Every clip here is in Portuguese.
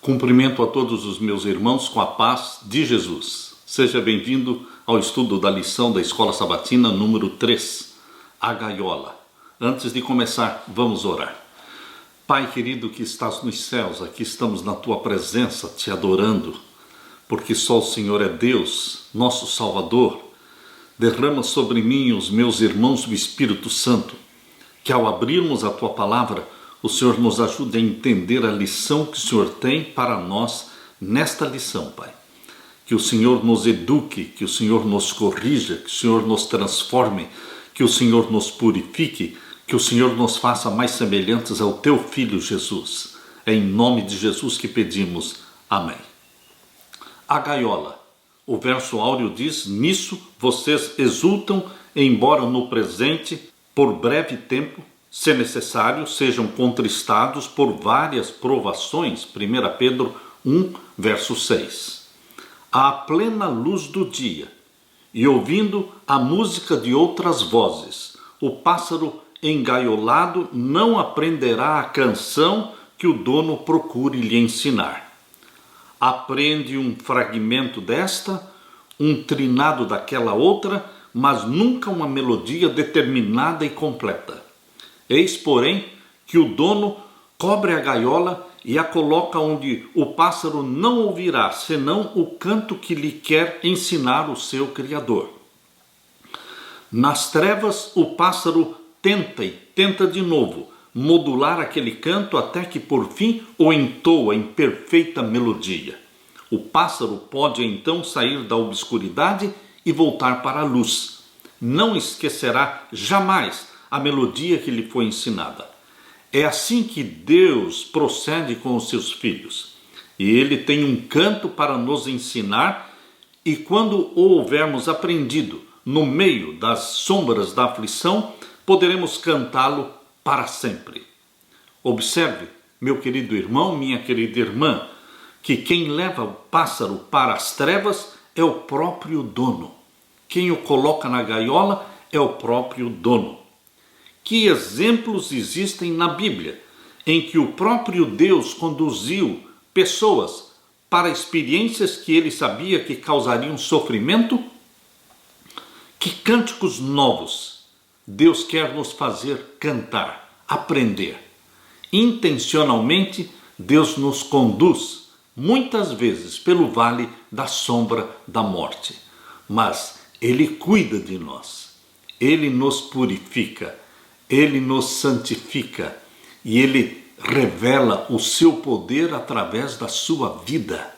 Cumprimento a todos os meus irmãos com a paz de Jesus. Seja bem-vindo ao estudo da lição da Escola Sabatina número 3, a gaiola. Antes de começar, vamos orar. Pai querido que estás nos céus, aqui estamos na Tua presença, te adorando, porque só o Senhor é Deus, nosso Salvador. Derrama sobre mim e os meus irmãos o Espírito Santo, que ao abrirmos a Tua palavra, o Senhor nos ajude a entender a lição que o Senhor tem para nós nesta lição, Pai. Que o Senhor nos eduque, que o Senhor nos corrija, que o Senhor nos transforme, que o Senhor nos purifique, que o Senhor nos faça mais semelhantes ao Teu Filho Jesus. É em nome de Jesus que pedimos. Amém. A gaiola. O verso áureo diz: nisso vocês exultam, embora no presente, por breve tempo, se necessário, sejam contristados por várias provações. 1 Pedro 1, verso 6. À plena luz do dia, e ouvindo a música de outras vozes, o pássaro engaiolado não aprenderá a canção que o dono procure lhe ensinar. Aprende um fragmento desta, um trinado daquela outra, mas nunca uma melodia determinada e completa. Eis, porém, que o dono cobre a gaiola e a coloca onde o pássaro não ouvirá, senão o canto que lhe quer ensinar o seu Criador. Nas trevas, o pássaro tenta de novo modular aquele canto até que por fim o entoa em perfeita melodia. O pássaro pode então sair da obscuridade e voltar para a luz. Não esquecerá jamais a melodia que lhe foi ensinada. É assim que Deus procede com os seus filhos. E Ele tem um canto para nos ensinar, e quando o houvermos aprendido no meio das sombras da aflição, poderemos cantá-lo para sempre. Observe, meu querido irmão, minha querida irmã, que quem leva o pássaro para as trevas é o próprio dono. Quem o coloca na gaiola é o próprio dono. Que exemplos existem na Bíblia em que o próprio Deus conduziu pessoas para experiências que ele sabia que causariam sofrimento? Que cânticos novos Deus quer nos fazer cantar, aprender. Intencionalmente, Deus nos conduz muitas vezes pelo vale da sombra da morte. Mas Ele cuida de nós, Ele nos purifica, Ele nos santifica e Ele revela o seu poder através da sua vida.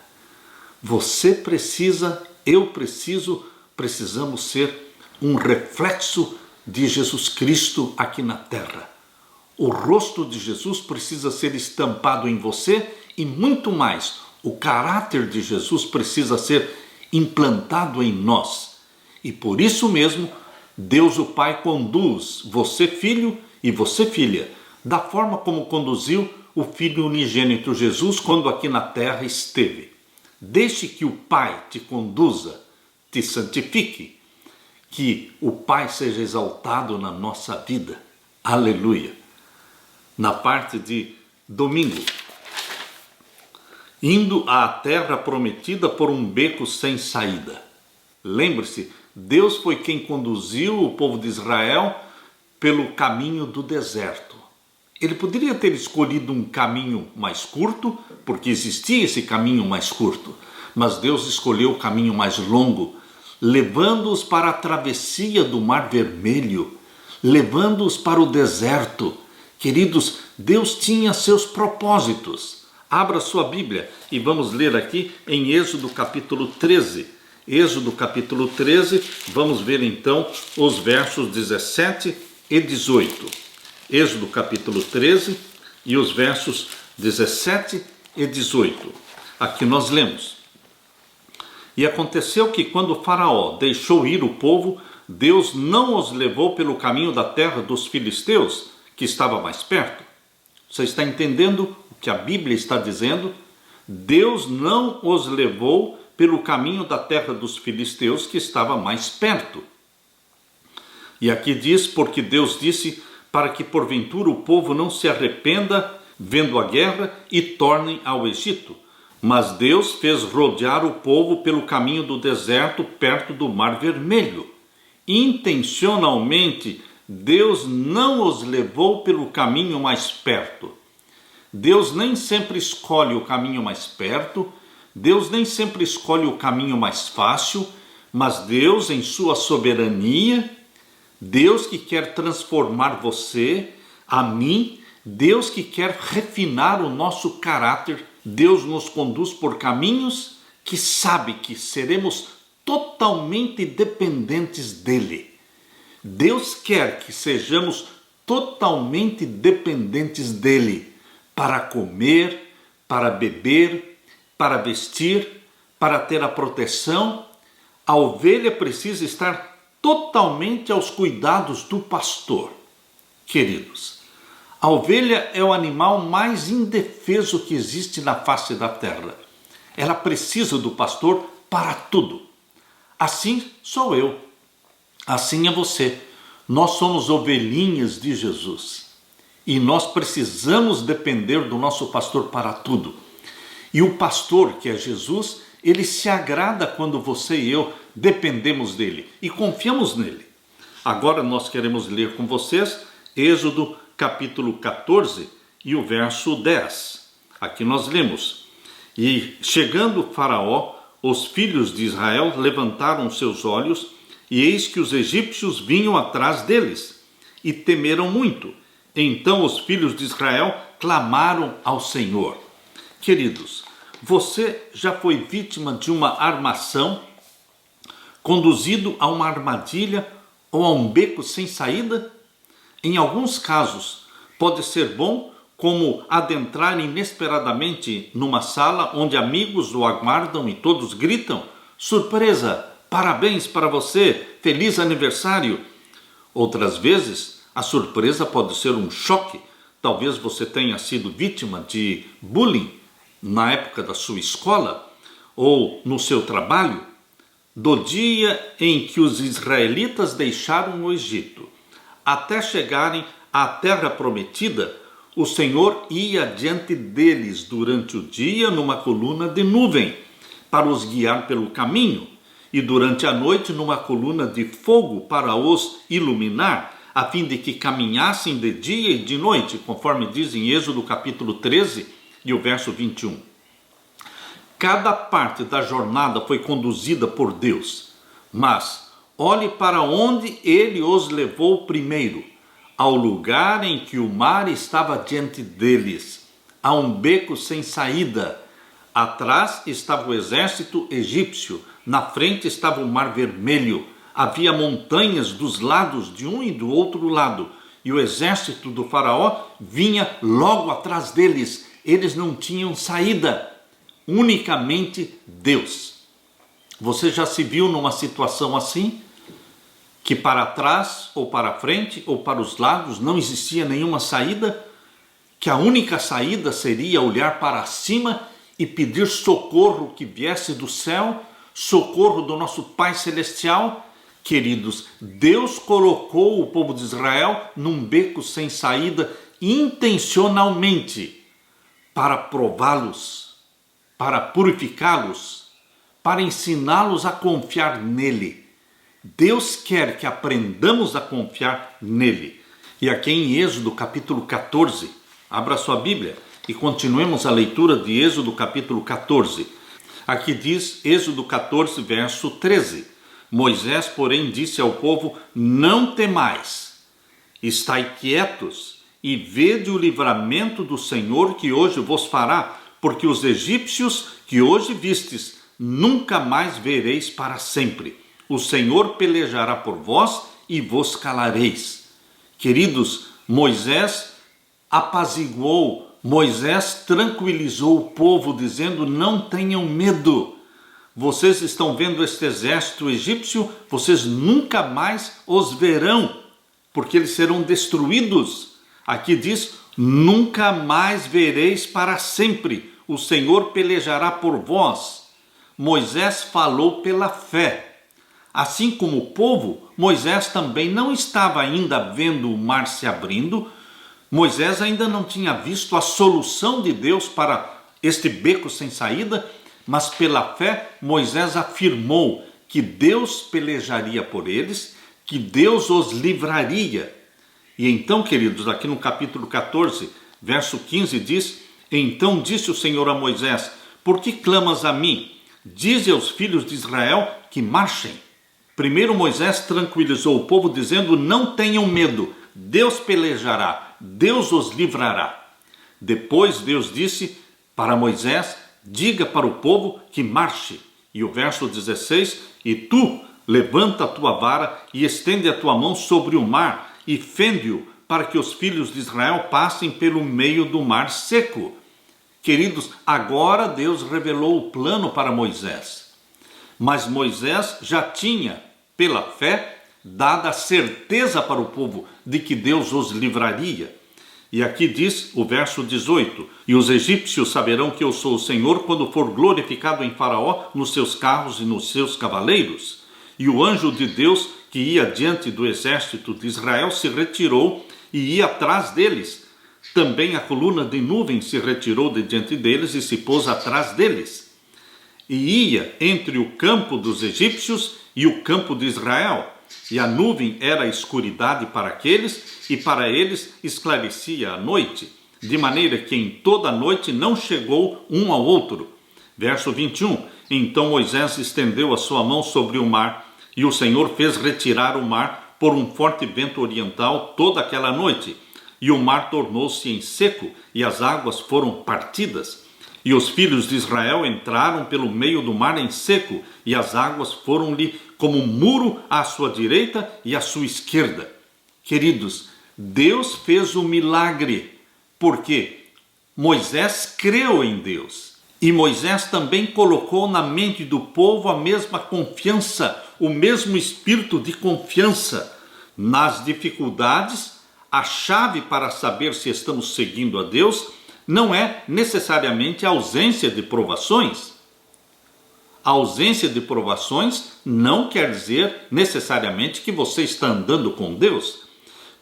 Você precisa, eu preciso, precisamos ser um reflexo de Jesus Cristo aqui na terra. O rosto de Jesus precisa ser estampado em você e muito mais, o caráter de Jesus precisa ser implantado em nós. E por isso mesmo, Deus o Pai conduz você, filho, e você, filha, da forma como conduziu o Filho unigênito Jesus quando aqui na terra esteve. Deixe que o Pai te conduza, te santifique, que o Pai seja exaltado na nossa vida. Aleluia! Na parte de domingo, indo à terra prometida por um beco sem saída. Lembre-se, Deus foi quem conduziu o povo de Israel pelo caminho do deserto. Ele poderia ter escolhido um caminho mais curto, porque existia esse caminho mais curto, mas Deus escolheu o caminho mais longo, levando-os para a travessia do Mar Vermelho, levando-os para o deserto. Queridos, Deus tinha seus propósitos. Abra sua Bíblia e vamos ler aqui em Êxodo capítulo 13. Êxodo capítulo 13, vamos ver então os versos 17 e 18. Êxodo capítulo 13 e os versos 17 e 18. Aqui nós lemos: E aconteceu que quando Faraó deixou ir o povo, Deus não os levou pelo caminho da terra dos filisteus, que estava mais perto. Você está entendendo o que a Bíblia está dizendo? Deus não os levou pelo caminho da terra dos filisteus, que estava mais perto. E aqui diz: porque Deus disse para que porventura o povo não se arrependa vendo a guerra e tornem ao Egito, Mas Deus fez rodear o povo pelo caminho do deserto, perto do Mar Vermelho. Intencionalmente, Deus não os levou pelo caminho mais perto. Deus nem sempre escolhe o caminho mais perto, Deus nem sempre escolhe o caminho mais fácil, mas Deus, em sua soberania, Deus que quer transformar você, a mim, Deus que quer refinar o nosso caráter, Deus nos conduz por caminhos que sabe que seremos totalmente dependentes dele. Deus quer que sejamos totalmente dependentes dele para comer, para beber, para vestir, para ter a proteção. A ovelha precisa estar totalmente aos cuidados do pastor. Queridos, a ovelha é o animal mais indefeso que existe na face da terra. Ela precisa do pastor para tudo. Assim sou eu. Assim é você. Nós somos ovelhinhas de Jesus. E nós precisamos depender do nosso pastor para tudo. E o pastor, que é Jesus, ele se agrada quando você e eu dependemos dele e confiamos nele. Agora nós queremos ler com vocês Êxodo capítulo 14 e o verso 10. Aqui nós lemos: E chegando Faraó, os filhos de Israel levantaram seus olhos, e eis que os egípcios vinham atrás deles, e temeram muito. Então os filhos de Israel clamaram ao Senhor. Queridos, você já foi vítima de uma armação, conduzido a uma armadilha ou a um beco sem saída? Em alguns casos, pode ser bom, como adentrar inesperadamente numa sala onde amigos o aguardam e todos gritam: surpresa, parabéns para você, feliz aniversário. Outras vezes, a surpresa pode ser um choque. Talvez você tenha sido vítima de bullying na época da sua escola ou no seu trabalho. Do dia em que os israelitas deixaram o Egito até chegarem à terra prometida, o Senhor ia adiante deles durante o dia numa coluna de nuvem para os guiar pelo caminho, e durante a noite numa coluna de fogo para os iluminar, a fim de que caminhassem de dia e de noite, conforme diz em Êxodo capítulo 13 e o verso 21. Cada parte da jornada foi conduzida por Deus, mas olhe para onde ele os levou primeiro: ao lugar em que o mar estava diante deles, a um beco sem saída. Atrás estava o exército egípcio, na frente estava o Mar Vermelho, havia montanhas dos lados de um e do outro lado, e o exército do faraó vinha logo atrás deles. Eles não tinham saída, unicamente Deus. Você já se viu numa situação assim? Que para trás, ou para frente, ou para os lados não existia nenhuma saída? Que a única saída seria olhar para cima e pedir socorro que viesse do céu, socorro do nosso Pai Celestial? Queridos, Deus colocou o povo de Israel num beco sem saída intencionalmente para prová-los, para purificá-los, para ensiná-los a confiar nele. Deus quer que aprendamos a confiar nele. E aqui em Êxodo capítulo 14, abra sua Bíblia e continuemos a leitura de Êxodo capítulo 14. Aqui diz Êxodo 14, verso 13. Moisés, porém, disse ao povo: não temais, estai quietos e vede o livramento do Senhor que hoje vos fará, porque os egípcios que hoje vistes nunca mais vereis para sempre. O Senhor pelejará por vós e vos calareis. Queridos, Moisés apaziguou, Moisés tranquilizou o povo, dizendo: não tenham medo. Vocês estão vendo este exército egípcio, vocês nunca mais os verão, porque eles serão destruídos. Aqui diz: nunca mais vereis para sempre. O Senhor pelejará por vós. Moisés falou pela fé. Assim como o povo, Moisés também não estava ainda vendo o mar se abrindo. Moisés ainda não tinha visto a solução de Deus para este beco sem saída, mas pela fé Moisés afirmou que Deus pelejaria por eles, que Deus os livraria. E então, queridos, aqui no capítulo 14, verso 15 diz: então disse o Senhor a Moisés: por que clamas a mim? Dize aos filhos de Israel que marchem. Primeiro Moisés tranquilizou o povo dizendo: não tenham medo, Deus pelejará, Deus os livrará. Depois Deus disse para Moisés: diga para o povo que marche. E o verso 16: e tu levanta a tua vara e estende a tua mão sobre o mar e fende-o, para que os filhos de Israel passem pelo meio do mar seco. Queridos, agora Deus revelou o plano para Moisés. Mas Moisés já tinha, pela fé, dado a certeza para o povo de que Deus os livraria. E aqui diz o verso 18: e os egípcios saberão que eu sou o Senhor quando for glorificado em Faraó, nos seus carros e nos seus cavaleiros. E o anjo de Deus que ia diante do exército de Israel se retirou e ia atrás deles. Também a coluna de nuvem se retirou de diante deles e se pôs atrás deles. E ia entre o campo dos egípcios e o campo de Israel. E a nuvem era a escuridade para aqueles, e para eles esclarecia a noite, de maneira que em toda a noite não chegou um ao outro. Verso 21, então Moisés estendeu a sua mão sobre o mar, e o Senhor fez retirar o mar por um forte vento oriental toda aquela noite. E o mar tornou-se em seco, e as águas foram partidas. E os filhos de Israel entraram pelo meio do mar em seco, e as águas foram-lhe como um muro à sua direita e à sua esquerda. Queridos, Deus fez um milagre, porque Moisés creu em Deus. E Moisés também colocou na mente do povo a mesma confiança, o mesmo espírito de confiança. Nas dificuldades, a chave para saber se estamos seguindo a Deus não é necessariamente a ausência de provações. A ausência de provações não quer dizer necessariamente que você está andando com Deus,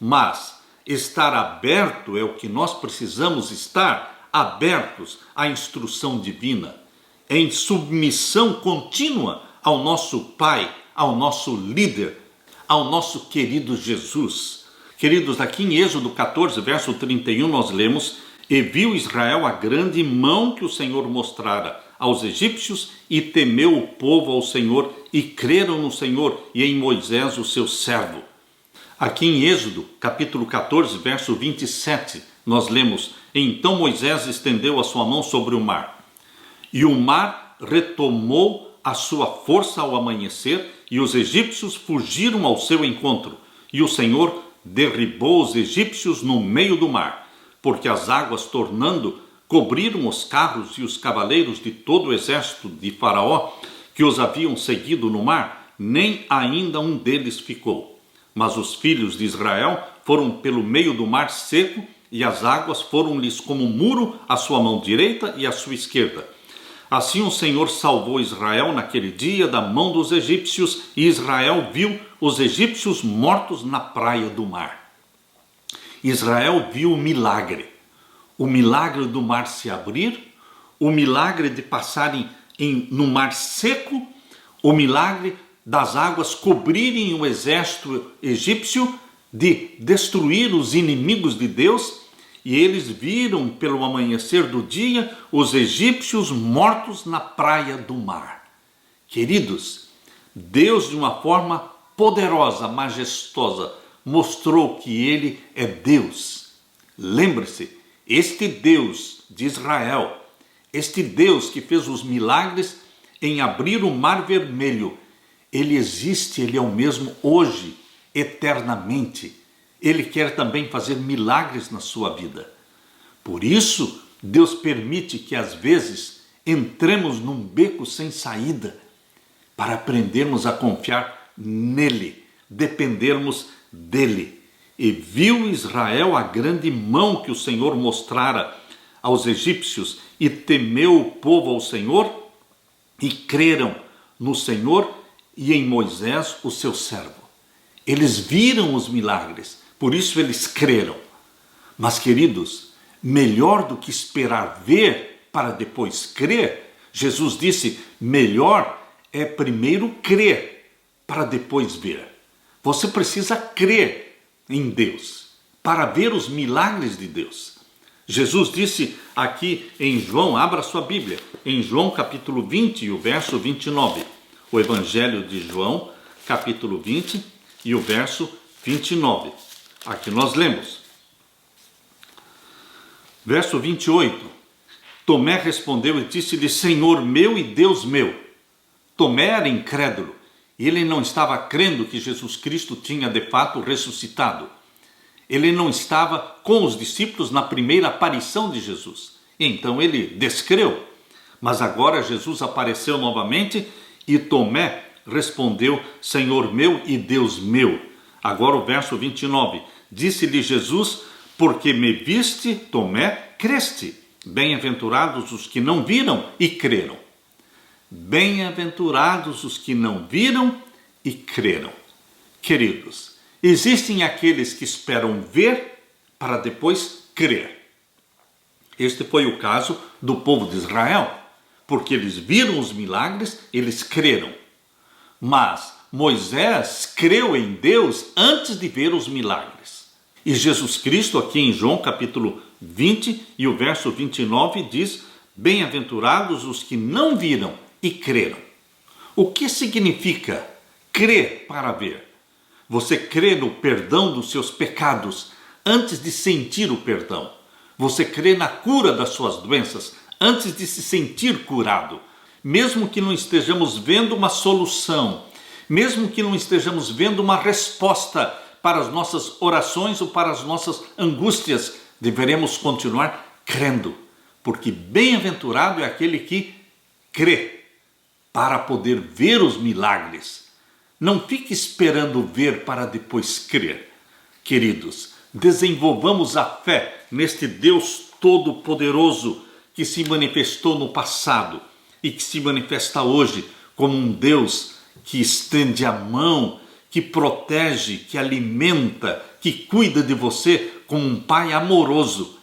mas estar aberto é o que nós precisamos estar, abertos à instrução divina, em submissão contínua ao nosso Pai, ao nosso líder, ao nosso querido Jesus. Queridos, aqui em Êxodo 14, verso 31, nós lemos: e viu Israel a grande mão que o Senhor mostrara aos egípcios, e temeu o povo ao Senhor, e creram no Senhor e em Moisés, o seu servo. Aqui em Êxodo, capítulo 14, verso 27, nós lemos: então Moisés estendeu a sua mão sobre o mar, e o mar retomou a sua força ao amanhecer, e os egípcios fugiram ao seu encontro, e o Senhor derribou os egípcios no meio do mar, porque as águas, tornando, cobriram os carros e os cavaleiros de todo o exército de Faraó, que os haviam seguido no mar, nem ainda um deles ficou. Mas os filhos de Israel foram pelo meio do mar seco, e as águas foram-lhes como um muro à sua mão direita e à sua esquerda. Assim o Senhor salvou Israel naquele dia da mão dos egípcios, e Israel viu os egípcios mortos na praia do mar. Israel viu o milagre do mar se abrir, o milagre de passarem no mar seco, o milagre das águas cobrirem o exército egípcio, de destruir os inimigos de Deus, e eles viram pelo amanhecer do dia os egípcios mortos na praia do mar. Queridos, Deus, de uma forma poderosa, majestosa, mostrou que Ele é Deus. Lembre-se, este Deus de Israel, este Deus que fez os milagres em abrir o mar vermelho, Ele existe, Ele é o mesmo hoje, eternamente. Ele quer também fazer milagres na sua vida. Por isso, Deus permite que às vezes entremos num beco sem saída, para aprendermos a confiar nele, dependermos dele. E viu Israel a grande mão que o Senhor mostrara aos egípcios, e temeu o povo ao Senhor, e creram no Senhor e em Moisés, o seu servo. Eles viram os milagres, por isso eles creram. Mas, queridos, melhor do que esperar ver para depois crer. Jesus disse, melhor é primeiro crer para depois ver. Você precisa crer em Deus para ver os milagres de Deus. Jesus disse aqui em João, abra sua Bíblia, em João capítulo 20 e o verso 29. O Evangelho de João, capítulo 20 e o verso 29. Aqui nós lemos. Verso 28. Tomé respondeu e disse-lhe, Senhor meu e Deus meu. Tomé era incrédulo. Ele não estava crendo que Jesus Cristo tinha de fato ressuscitado. Ele não estava com os discípulos na primeira aparição de Jesus. Então ele descreu. Mas agora Jesus apareceu novamente e Tomé respondeu, Senhor meu e Deus meu. Agora o verso 29. Disse-lhe Jesus, porque me viste, Tomé, creste. Bem-aventurados os que não viram e creram. Bem-aventurados os que não viram e creram. Queridos, existem aqueles que esperam ver para depois crer. Este foi o caso do povo de Israel, porque eles viram os milagres, eles creram. Mas Moisés creu em Deus antes de ver os milagres. E Jesus Cristo, aqui em João capítulo 20 e o verso 29 diz, bem-aventurados os que não viram e creram. O que significa crer para ver? Você crê no perdão dos seus pecados antes de sentir o perdão. Você crê na cura das suas doenças antes de se sentir curado. Mesmo que não estejamos vendo uma solução, mesmo que não estejamos vendo uma resposta para as nossas orações ou para as nossas angústias, deveremos continuar crendo, porque bem-aventurado é aquele que crê para poder ver os milagres. Não fique esperando ver para depois crer. Queridos, desenvolvamos a fé neste Deus Todo-Poderoso que se manifestou no passado e que se manifesta hoje como um Deus que estende a mão, que protege, que alimenta, que cuida de você como um Pai amoroso.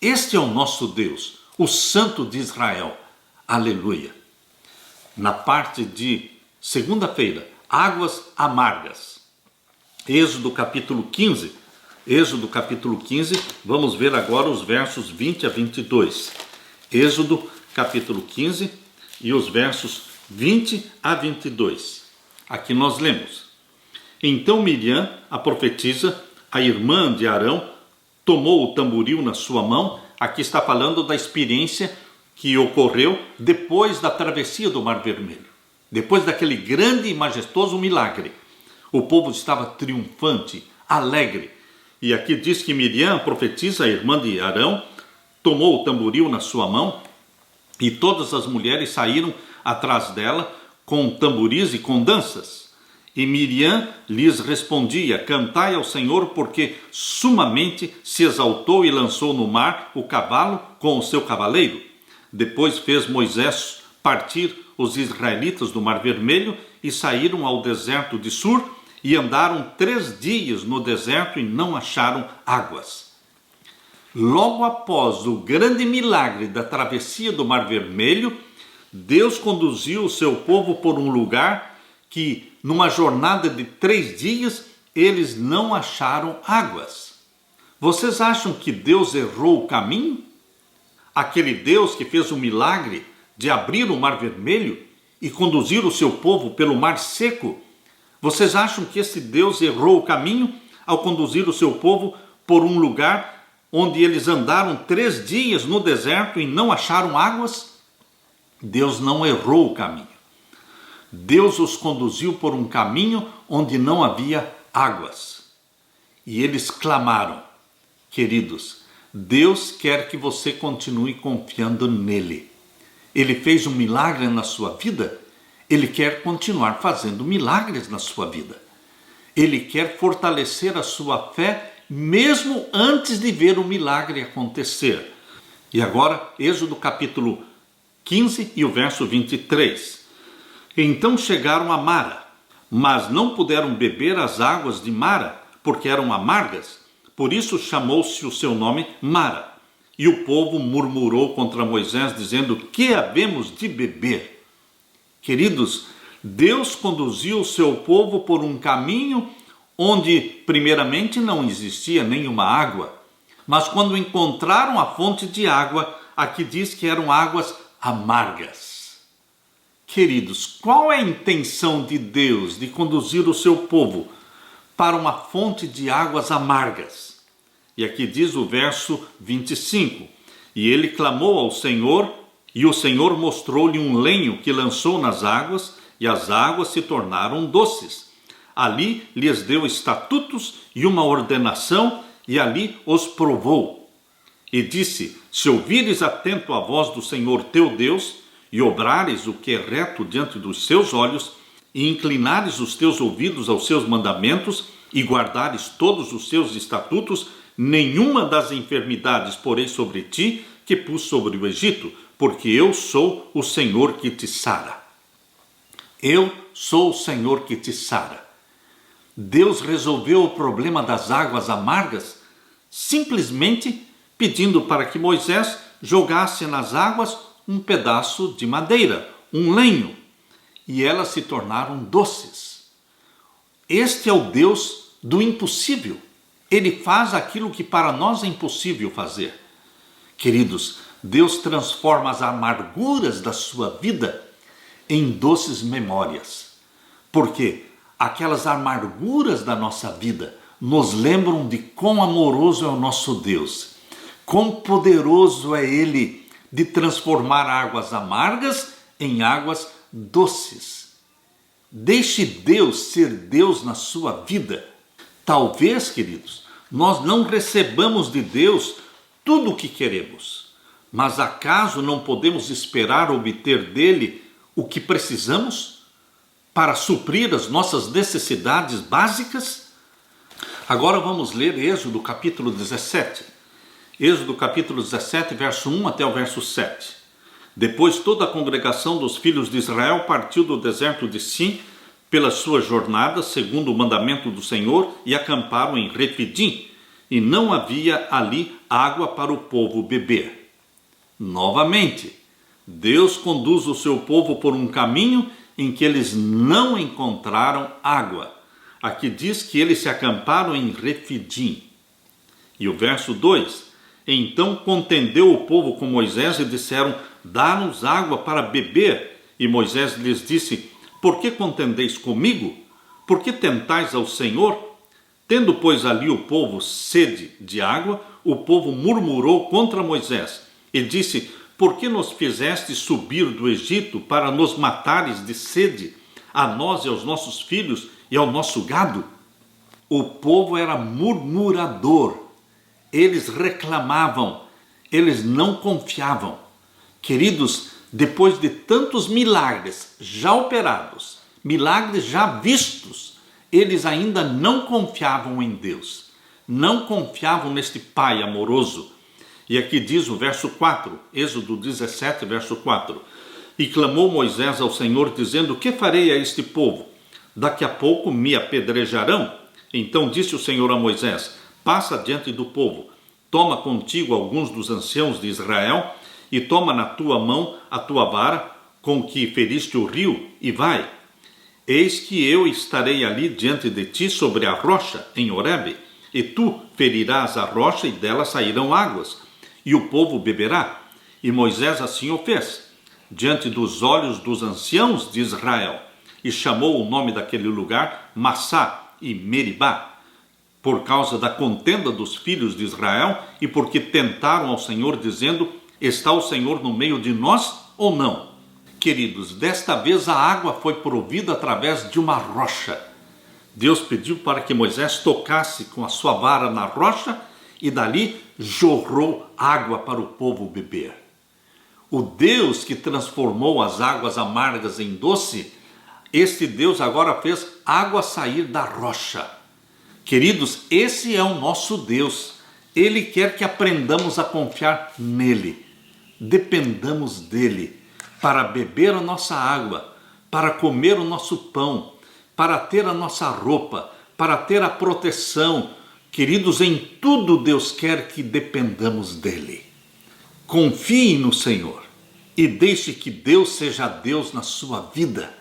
Este é o nosso Deus, o Santo de Israel. Aleluia. Na parte de segunda-feira, águas amargas. Êxodo capítulo 15. Êxodo capítulo 15, vamos ver agora os versos 20 a 22. Êxodo capítulo 15 e os versos 20 a 22. Aqui nós lemos. Então Miriam, a profetisa, a irmã de Arão, tomou o tamboril na sua mão. Aqui está falando da experiência que ocorreu depois da travessia do Mar Vermelho. Depois daquele grande e majestoso milagre. O povo estava triunfante, alegre. E aqui diz que Miriam, a profetisa, a irmã de Arão, tomou o tamboril na sua mão e todas as mulheres saíram atrás dela com tamboris e com danças. E Miriam lhes respondia, cantai ao Senhor, porque sumamente se exaltou e lançou no mar o cavalo com o seu cavaleiro. Depois fez Moisés partir os israelitas do Mar Vermelho e saíram ao deserto de Sur e andaram 3 dias no deserto e não acharam águas. Logo após o grande milagre da travessia do Mar Vermelho, Deus conduziu o seu povo por um lugar que, numa jornada de 3 dias, eles não acharam águas. Vocês acham que Deus errou o caminho? Aquele Deus que fez o milagre de abrir o Mar Vermelho e conduzir o seu povo pelo Mar Seco, vocês acham que esse Deus errou o caminho ao conduzir o seu povo por um lugar onde eles andaram 3 dias no deserto e não acharam águas? Deus não errou o caminho. Deus os conduziu por um caminho onde não havia águas. E eles clamaram. Queridos, Deus quer que você continue confiando nele. Ele fez um milagre na sua vida, ele quer continuar fazendo milagres na sua vida. Ele quer fortalecer a sua fé mesmo antes de ver o milagre acontecer. E agora, Êxodo capítulo 15 e o verso 23. Então chegaram a Mara, mas não puderam beber as águas de Mara, porque eram amargas. Por isso chamou-se o seu nome Mara. E o povo murmurou contra Moisés, dizendo: que havemos de beber? Queridos, Deus conduziu o seu povo por um caminho onde, primeiramente, não existia nenhuma água. Mas quando encontraram a fonte de água, aqui diz que eram águas amargas. Queridos, qual é a intenção de Deus de conduzir o seu povo para uma fonte de águas amargas? E aqui diz o verso 25: e ele clamou ao Senhor, e o Senhor mostrou-lhe um lenho que lançou nas águas, e as águas se tornaram doces. Ali lhes deu estatutos e uma ordenação, e ali os provou. E disse: se ouvires atento a voz do Senhor teu Deus, e obrares o que é reto diante dos seus olhos, e inclinares os teus ouvidos aos seus mandamentos, e guardares todos os seus estatutos, nenhuma das enfermidades porei sobre ti que pus sobre o Egito, porque eu sou o Senhor que te sara. Eu sou o Senhor que te sara. Deus resolveu o problema das águas amargas simplesmente pedindo para que Moisés jogasse nas águas um pedaço de madeira, um lenho, e elas se tornaram doces. Este é o Deus do impossível. Ele faz aquilo que para nós é impossível fazer. Queridos, Deus transforma as amarguras da sua vida em doces memórias. Porque aquelas amarguras da nossa vida nos lembram de quão amoroso é o nosso Deus, quão poderoso é Ele de transformar águas amargas em águas doces. Deixe Deus ser Deus na sua vida. Talvez, queridos, nós não recebamos de Deus tudo o que queremos, mas acaso não podemos esperar obter dele o que precisamos para suprir as nossas necessidades básicas? Agora vamos ler Êxodo capítulo 17. Êxodo capítulo 17, verso 1 até o verso 7. Depois toda a congregação dos filhos de Israel partiu do deserto de Sim pela sua jornada, segundo o mandamento do Senhor, e acamparam em Refidim, e não havia ali água para o povo beber. Novamente, Deus conduz o seu povo por um caminho em que eles não encontraram água. Aqui diz que eles se acamparam em Refidim. E o verso 2: então contendeu o povo com Moisés e disseram: dá-nos água para beber. E Moisés lhes disse: por que contendeis comigo? Por que tentais ao Senhor? Tendo, pois, ali o povo sede de água, o povo murmurou contra Moisés e disse: por que nos fizeste subir do Egito para nos matares de sede, a nós e aos nossos filhos e ao nosso gado? O povo era murmurador, eles reclamavam, eles não confiavam. Queridos, depois de tantos milagres já operados, milagres já vistos, eles ainda não confiavam em Deus, não confiavam neste Pai amoroso. E aqui diz o verso 4, Êxodo 17, verso 4: e clamou Moisés ao Senhor, dizendo: que farei a este povo? Daqui a pouco me apedrejarão. Então disse o Senhor a Moisés: passa diante do povo, toma contigo alguns dos anciãos de Israel, e toma na tua mão a tua vara, com que feriste o rio, e vai. Eis que eu estarei ali diante de ti sobre a rocha, em Horebe, e tu ferirás a rocha, e dela sairão águas, e o povo beberá. E Moisés assim o fez, diante dos olhos dos anciãos de Israel, e chamou o nome daquele lugar Massá e Meribá, por causa da contenda dos filhos de Israel, e porque tentaram ao Senhor, dizendo: está o Senhor no meio de nós ou não? Queridos, desta vez a água foi provida através de uma rocha. Deus pediu para que Moisés tocasse com a sua vara na rocha, e dali jorrou água para o povo beber. O Deus que transformou as águas amargas em doce, este Deus agora fez água sair da rocha. Queridos, esse é o nosso Deus. Ele quer que aprendamos a confiar nele, dependamos dele para beber a nossa água, para comer o nosso pão, para ter a nossa roupa, para ter a proteção. Queridos, em tudo Deus quer que dependamos dele. Confie no Senhor e deixe que Deus seja Deus na sua vida,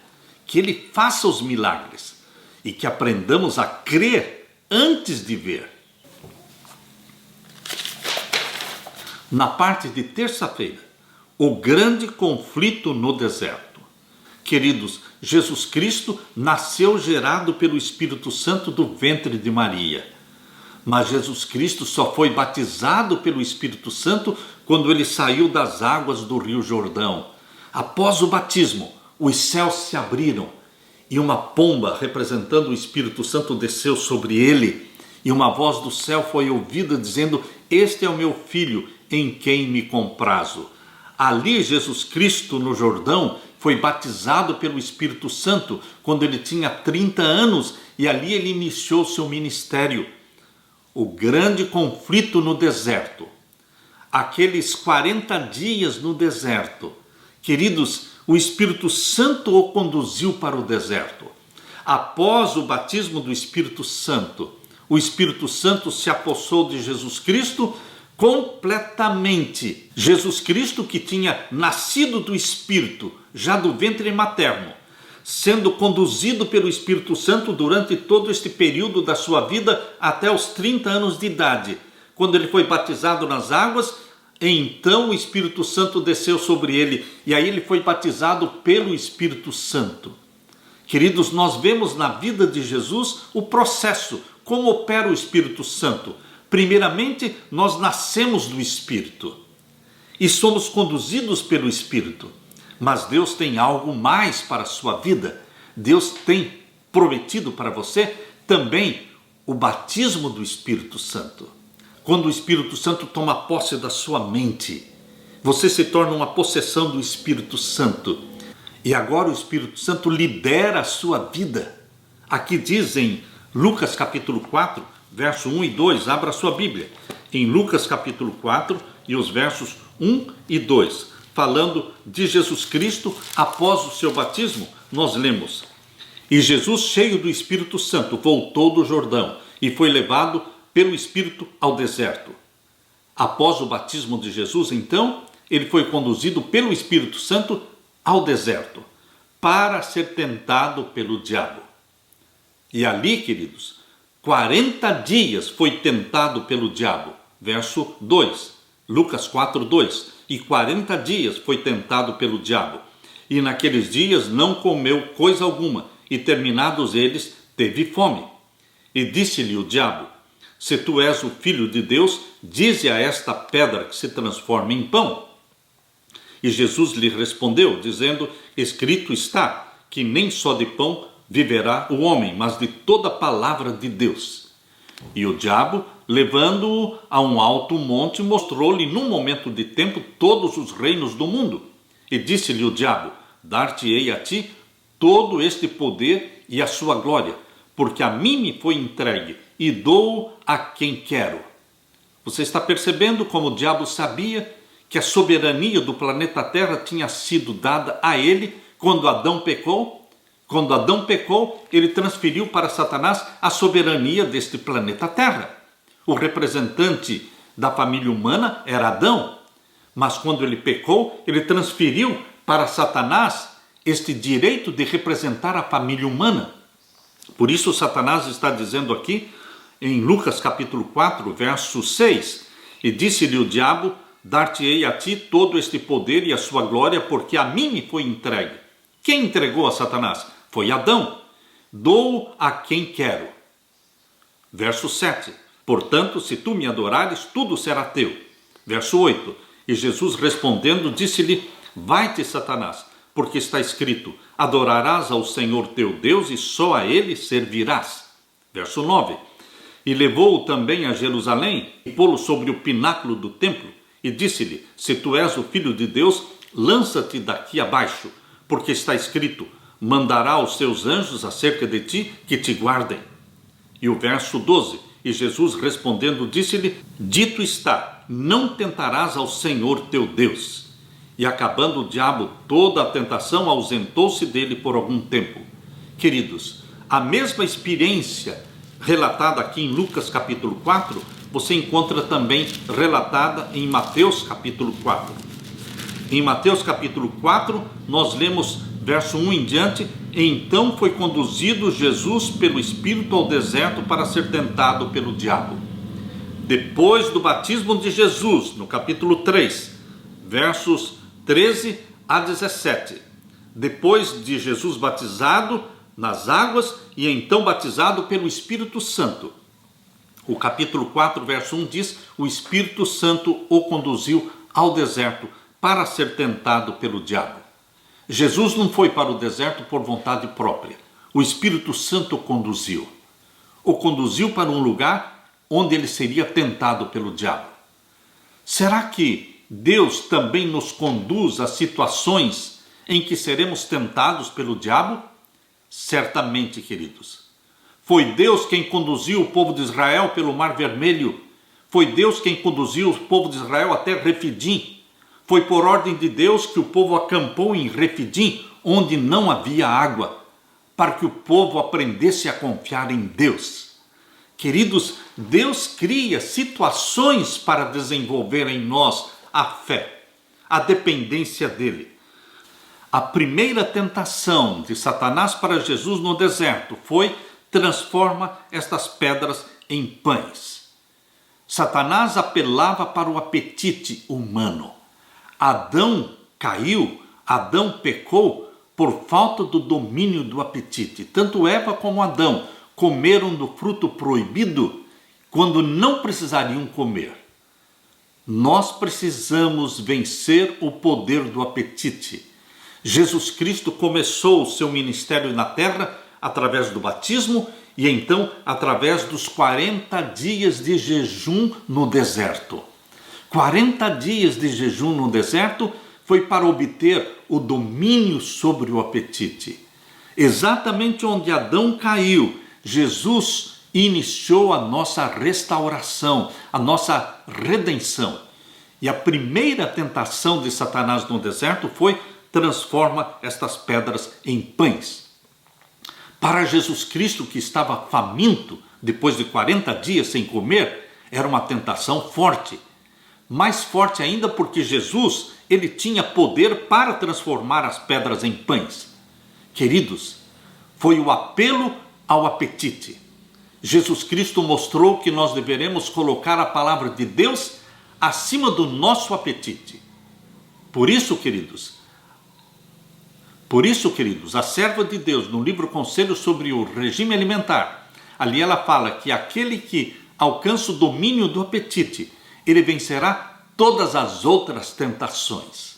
que Ele faça os milagres e que aprendamos a crer antes de ver. Na parte de terça-feira, o grande conflito no deserto. Queridos, Jesus Cristo nasceu gerado pelo Espírito Santo do ventre de Maria. Mas Jesus Cristo só foi batizado pelo Espírito Santo quando ele saiu das águas do Rio Jordão. Após o batismo, os céus se abriram e uma pomba representando o Espírito Santo desceu sobre ele. E uma voz do céu foi ouvida dizendo: "Este é o meu filho, em quem me comprazo." Ali Jesus Cristo no Jordão foi batizado pelo Espírito Santo quando ele tinha 30 anos e ali ele iniciou seu ministério. O grande conflito no deserto, aqueles 40 dias no deserto, queridos, o Espírito Santo o conduziu para o deserto. Após o batismo do Espírito Santo, o Espírito Santo se apossou de Jesus Cristo completamente. Jesus Cristo, que tinha nascido do Espírito, já do ventre materno, sendo conduzido pelo Espírito Santo durante todo este período da sua vida até os 30 anos de idade. Quando ele foi batizado nas águas, então o Espírito Santo desceu sobre ele e aí ele foi batizado pelo Espírito Santo. Queridos, nós vemos na vida de Jesus o processo, como opera o Espírito Santo. Primeiramente, nós nascemos do Espírito e somos conduzidos pelo Espírito. Mas Deus tem algo mais para a sua vida. Deus tem prometido para você também o batismo do Espírito Santo. Quando o Espírito Santo toma posse da sua mente, você se torna uma possessão do Espírito Santo. E agora o Espírito Santo lidera a sua vida. Aqui diz em Lucas capítulo 4, verso 1 e 2, abra a sua Bíblia. Em Lucas capítulo 4 e os versos 1 e 2, falando de Jesus Cristo após o seu batismo, nós lemos: "E Jesus, cheio do Espírito Santo, voltou do Jordão e foi levado pelo Espírito ao deserto." Após o batismo de Jesus, então, ele foi conduzido pelo Espírito Santo ao deserto para ser tentado pelo diabo. E ali, queridos, 40 dias foi tentado pelo diabo. Verso 2, Lucas 4, 2. "E 40 dias foi tentado pelo diabo, e naqueles dias não comeu coisa alguma, e terminados eles, teve fome. E disse-lhe o diabo: Se tu és o Filho de Deus, dize a esta pedra que se transforme em pão. E Jesus lhe respondeu, dizendo: Escrito está, que nem só de pão viverá o homem, mas de toda palavra de Deus. E o diabo, levando-o a um alto monte, mostrou-lhe num momento de tempo todos os reinos do mundo. E disse-lhe o diabo: Dar-te-ei a ti todo este poder e a sua glória, porque a mim me foi entregue, e dou a quem quero. Você está percebendo como o diabo sabia que a soberania do planeta Terra tinha sido dada a ele quando Adão pecou? Quando Adão pecou, ele transferiu para Satanás a soberania deste planeta Terra. O representante da família humana era Adão, mas quando ele pecou, ele transferiu para Satanás este direito de representar a família humana. Por isso Satanás está dizendo aqui em Lucas capítulo 4, verso 6, e disse-lhe o diabo: Dar-te-ei a ti todo este poder e a sua glória, porque a mim me foi entregue. Quem entregou a Satanás? Foi Adão. Dou a quem quero. Verso 7. Portanto, se tu me adorares, tudo será teu. Verso 8. E Jesus respondendo, disse-lhe: Vai-te, Satanás, porque está escrito: Adorarás ao Senhor teu Deus e só a ele servirás. Verso 9. E levou-o também a Jerusalém e pô-lo sobre o pináculo do templo e disse-lhe: Se tu és o Filho de Deus, lança-te daqui abaixo, porque está escrito: Mandará os seus anjos acerca de ti que te guardem. E o verso 12. E Jesus respondendo disse-lhe: Dito está, não tentarás ao Senhor teu Deus. E acabando o diabo toda a tentação, ausentou-se dele por algum tempo. Queridos, a mesma experiência relatada aqui em Lucas capítulo 4 você encontra também relatada em Mateus capítulo 4. Em Mateus capítulo 4, nós lemos verso 1 em diante: então foi conduzido Jesus pelo Espírito ao deserto para ser tentado pelo diabo. Depois do batismo de Jesus, no capítulo 3, versos 13 a 17, depois de Jesus batizado nas águas e então batizado pelo Espírito Santo, o capítulo 4, verso 1 diz: o Espírito Santo o conduziu ao deserto para ser tentado pelo diabo. Jesus não foi para o deserto por vontade própria. O Espírito Santo o conduziu. O conduziu para um lugar onde ele seria tentado pelo diabo. Será que Deus também nos conduz a situações em que seremos tentados pelo diabo? Certamente, queridos. Foi Deus quem conduziu o povo de Israel pelo Mar Vermelho. Foi Deus quem conduziu o povo de Israel até Refidim. Foi por ordem de Deus que o povo acampou em Refidim, onde não havia água, para que o povo aprendesse a confiar em Deus. Queridos, Deus cria situações para desenvolver em nós a fé, a dependência dele. A primeira tentação de Satanás para Jesus no deserto foi: transforma estas pedras em pães. Satanás apelava para o apetite humano. Adão caiu, Adão pecou por falta do domínio do apetite. Tanto Eva como Adão comeram do fruto proibido quando não precisariam comer. Nós precisamos vencer o poder do apetite. Jesus Cristo começou o seu ministério na terra através do batismo e então através dos 40 dias de jejum no deserto. 40 dias de jejum no deserto foi para obter o domínio sobre o apetite. Exatamente onde Adão caiu, Jesus iniciou a nossa restauração, a nossa redenção. E a primeira tentação de Satanás no deserto foi: transforma estas pedras em pães. Para Jesus Cristo, que estava faminto, depois de 40 dias sem comer, era uma tentação forte. Mais forte ainda porque Jesus, ele tinha poder para transformar as pedras em pães. Queridos, foi o apelo ao apetite. Jesus Cristo mostrou que nós deveremos colocar a palavra de Deus acima do nosso apetite. Por isso, queridos, a serva de Deus, no livro Conselho sobre o Regime Alimentar, ali ela fala que aquele que alcança o domínio do apetite, ele vencerá todas as outras tentações.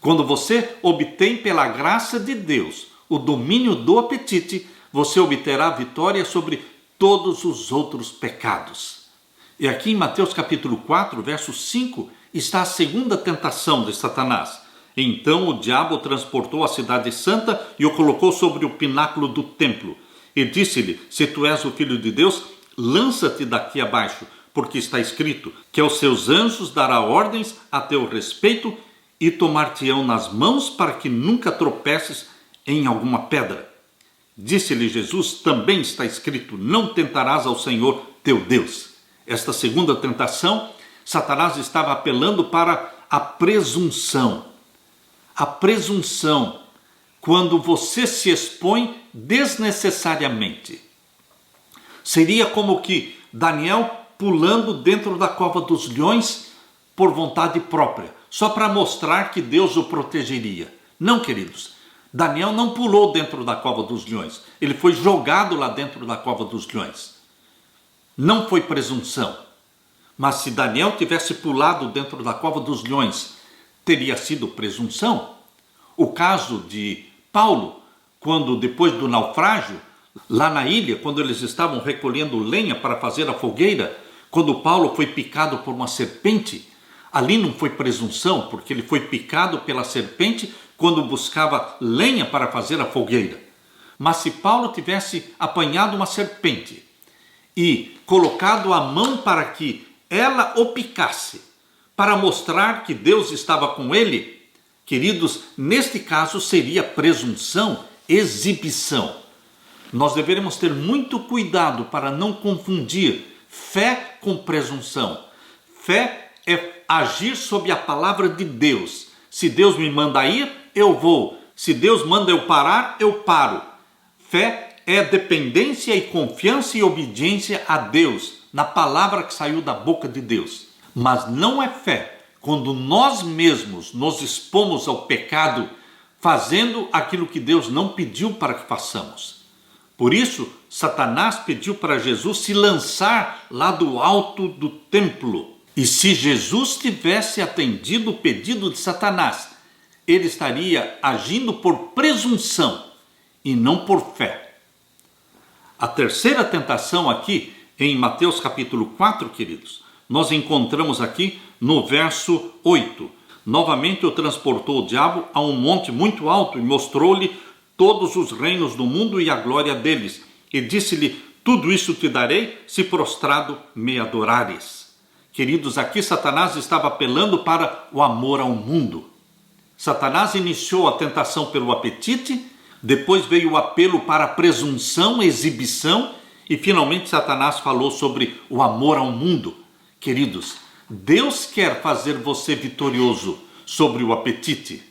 Quando você obtém pela graça de Deus o domínio do apetite, você obterá vitória sobre todos os outros pecados. E aqui em Mateus capítulo 4, verso 5, está a segunda tentação de Satanás. Então o diabo transportou a cidade santa e o colocou sobre o pináculo do templo. E disse-lhe: se tu és o filho de Deus, lança-te daqui abaixo, porque está escrito que aos seus anjos dará ordens a teu respeito e tomar-te-ão nas mãos para que nunca tropeces em alguma pedra. Disse-lhe Jesus: também está escrito: não tentarás ao Senhor teu Deus. Esta segunda tentação, Satanás estava apelando para a presunção. A presunção, quando você se expõe desnecessariamente. Seria como que Daniel pulando dentro da cova dos leões por vontade própria, só para mostrar que Deus o protegeria. Não, queridos, Daniel não pulou dentro da cova dos leões, ele foi jogado lá dentro da cova dos leões. Não foi presunção, mas se Daniel tivesse pulado dentro da cova dos leões, teria sido presunção. O caso de Paulo, quando depois do naufrágio, lá na ilha, quando eles estavam recolhendo lenha para fazer a fogueira, quando Paulo foi picado por uma serpente, ali não foi presunção, porque ele foi picado pela serpente quando buscava lenha para fazer a fogueira. Mas se Paulo tivesse apanhado uma serpente e colocado a mão para que ela o picasse, para mostrar que Deus estava com ele, queridos, neste caso seria presunção, exibição. Nós deveremos ter muito cuidado para não confundir Fé com presunção. Fé é agir sob a palavra de Deus. Se Deus me manda ir, eu vou. Se Deus manda eu parar, eu paro. Fé é dependência e confiança e obediência a Deus, na palavra que saiu da boca de Deus. Mas não é fé quando nós mesmos nos expomos ao pecado, fazendo aquilo que Deus não pediu para que façamos. Por isso, Satanás pediu para Jesus se lançar lá do alto do templo. E se Jesus tivesse atendido o pedido de Satanás, ele estaria agindo por presunção e não por fé. A terceira tentação aqui, em Mateus capítulo 4, queridos, nós encontramos aqui no verso 8. Novamente o transportou o diabo a um monte muito alto e mostrou-lhe todos os reinos do mundo e a glória deles. E disse-lhe, tudo isso te darei, se prostrado me adorares. Queridos, aqui Satanás estava apelando para o amor ao mundo. Satanás iniciou a tentação pelo apetite, depois veio o apelo para a presunção, exibição, e finalmente Satanás falou sobre o amor ao mundo. Queridos, Deus quer fazer você vitorioso sobre o apetite.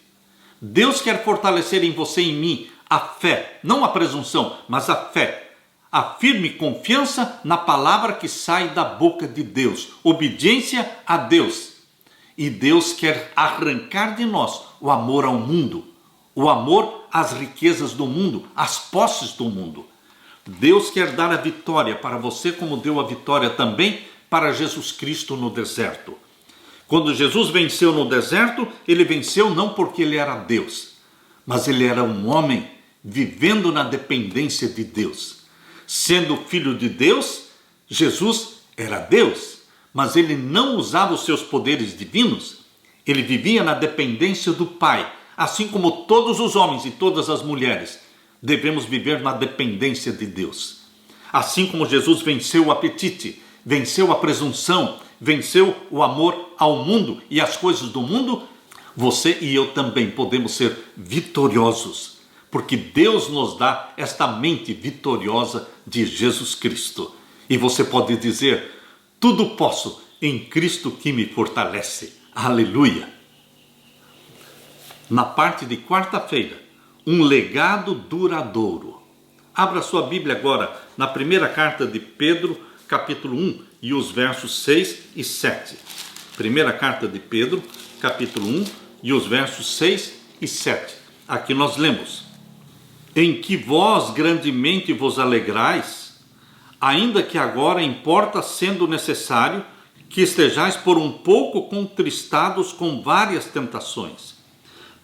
Deus quer fortalecer em você e em mim a fé, não a presunção, mas a fé. A firme confiança na palavra que sai da boca de Deus, obediência a Deus. E Deus quer arrancar de nós o amor ao mundo, o amor às riquezas do mundo, às posses do mundo. Deus quer dar a vitória para você, como deu a vitória também para Jesus Cristo no deserto. Quando Jesus venceu no deserto, ele venceu não porque ele era Deus, mas ele era um homem vivendo na dependência de Deus. Sendo filho de Deus, Jesus era Deus, mas ele não usava os seus poderes divinos, ele vivia na dependência do Pai, assim como todos os homens e todas as mulheres devemos viver na dependência de Deus. Assim como Jesus venceu o apetite, venceu a presunção, venceu o amor ao mundo e às coisas do mundo, você e eu também podemos ser vitoriosos, porque Deus nos dá esta mente vitoriosa de Jesus Cristo. E você pode dizer, tudo posso em Cristo que me fortalece. Aleluia! Na parte de quarta-feira, um legado duradouro. Abra sua Bíblia agora na primeira carta de Pedro, capítulo 1, e os versos 6 e 7. Primeira carta de Pedro, capítulo 1, e os versos 6 e 7. Aqui nós lemos, em que vós grandemente vos alegrais, ainda que agora importa, sendo necessário, que estejais por um pouco contristados com várias tentações,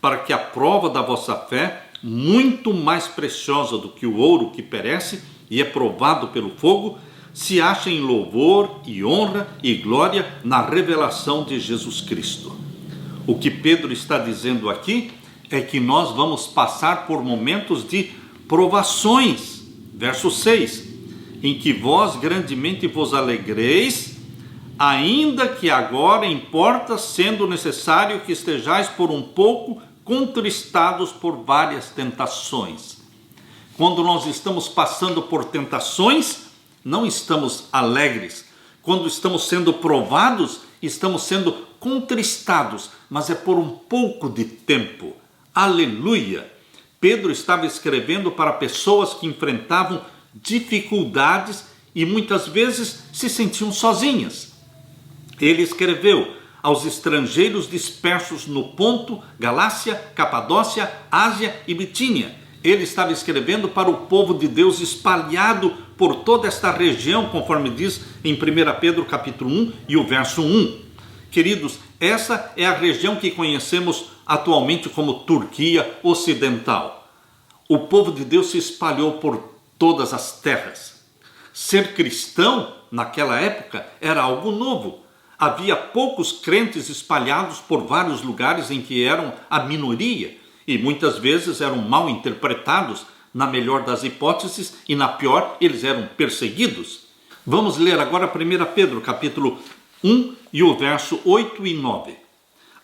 para que a prova da vossa fé, muito mais preciosa do que o ouro que perece e é provado pelo fogo, se ache em louvor e honra e glória na revelação de Jesus Cristo. O que Pedro está dizendo aqui é que nós vamos passar por momentos de provações. Verso 6, em que vós grandemente vos alegreis, ainda que agora importa, sendo necessário que estejais por um pouco contristados por várias tentações. Quando nós estamos passando por tentações, não estamos alegres. Quando estamos sendo provados, estamos sendo contristados, mas é por um pouco de tempo. Aleluia! Pedro estava escrevendo para pessoas que enfrentavam dificuldades e muitas vezes se sentiam sozinhas. Ele escreveu aos estrangeiros dispersos no Ponto, Galácia, Capadócia, Ásia e Bitínia. Ele estava escrevendo para o povo de Deus espalhado por toda esta região, conforme diz em 1 Pedro capítulo 1 e o verso 1. Queridos, essa é a região que conhecemos atualmente como Turquia Ocidental. O povo de Deus se espalhou por todas as terras. Ser cristão, naquela época, era algo novo. Havia poucos crentes espalhados por vários lugares em que eram a minoria e muitas vezes eram mal interpretados, na melhor das hipóteses, e na pior, eles eram perseguidos. Vamos ler agora 1 Pedro, capítulo 1 e o verso 8 e 9.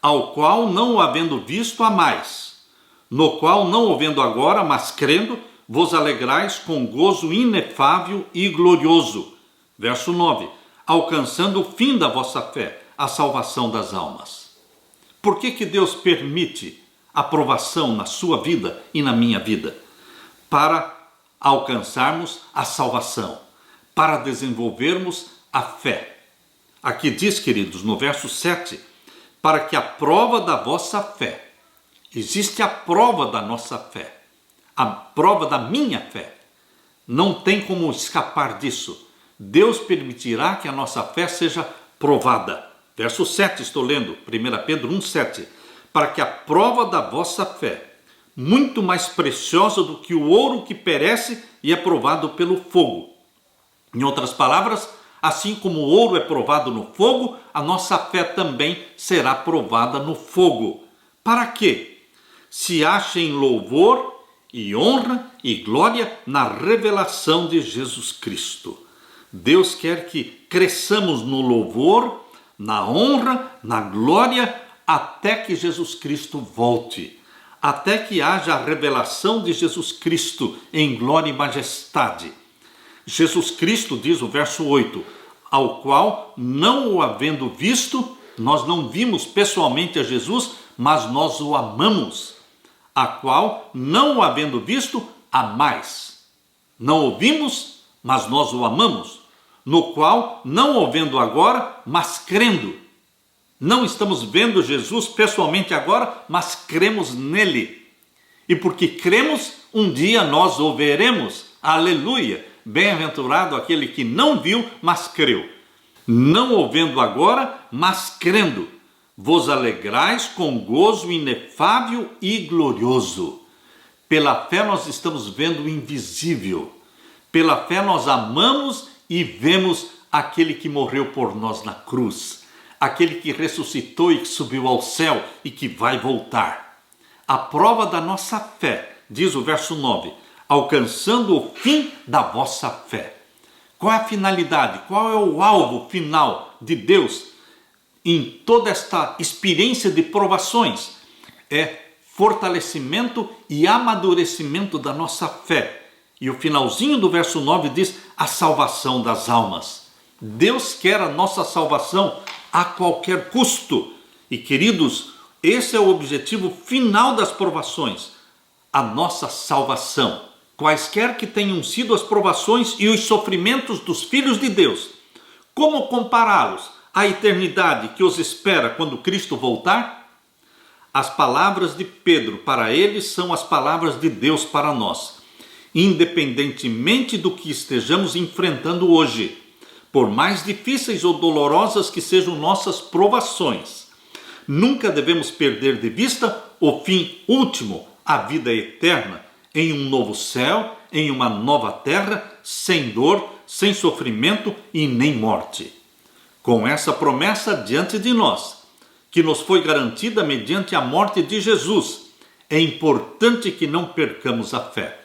Ao qual, não o havendo visto, amais, no qual, não o vendo agora, mas crendo, vos alegrais com gozo inefável e glorioso. Verso 9. alcançando o fim da vossa fé, a salvação das almas. Por que Deus permite a provação na sua vida e na minha vida? Para alcançarmos a salvação, para desenvolvermos a fé. Aqui diz, queridos, no verso 7, para que a prova da vossa fé, existe a prova da nossa fé, a prova da minha fé, não tem como escapar disso. Deus permitirá que a nossa fé seja provada. Verso 7, estou lendo, 1 Pedro 1,7, para que a prova da vossa fé, muito mais preciosa do que o ouro que perece e é provado pelo fogo. Em outras palavras, assim como o ouro é provado no fogo, a nossa fé também será provada no fogo. Para quê? Se achem louvor e honra e glória na revelação de Jesus Cristo. Deus quer que cresçamos no louvor, na honra, na glória, até que Jesus Cristo volte. Até que haja a revelação de Jesus Cristo em glória e majestade. Jesus Cristo, diz o verso 8, ao qual, não o havendo visto, nós não vimos pessoalmente a Jesus, mas nós o amamos. A qual, não o havendo visto, amais. Não o vimos, mas nós o amamos. No qual, não o vendo agora, mas crendo. Não estamos vendo Jesus pessoalmente agora, mas cremos nele. E porque cremos, um dia nós o veremos. Aleluia! Bem-aventurado aquele que não viu, mas creu. Não o vendo agora, mas crendo. Vos alegrais com gozo inefável e glorioso. Pela fé nós estamos vendo o invisível. Pela fé nós amamos e vemos aquele que morreu por nós na cruz. Aquele que ressuscitou e que subiu ao céu e que vai voltar. A prova da nossa fé, diz o verso 9, alcançando o fim da vossa fé. Qual é a finalidade? Qual é o alvo final de Deus em toda esta experiência de provações? É fortalecimento e amadurecimento da nossa fé. E o finalzinho do verso 9 diz a salvação das almas. Deus quer a nossa salvação a qualquer custo. E queridos, esse é o objetivo final das provações, a nossa salvação. Quaisquer que tenham sido as provações e os sofrimentos dos filhos de Deus, como compará-los à eternidade que os espera quando Cristo voltar? As palavras de Pedro para eles são as palavras de Deus para nós. Independentemente do que estejamos enfrentando hoje, por mais difíceis ou dolorosas que sejam nossas provações, nunca devemos perder de vista o fim último, a vida eterna, em um novo céu, em uma nova terra, sem dor, sem sofrimento e nem morte. Com essa promessa diante de nós, que nos foi garantida mediante a morte de Jesus, é importante que não percamos a fé.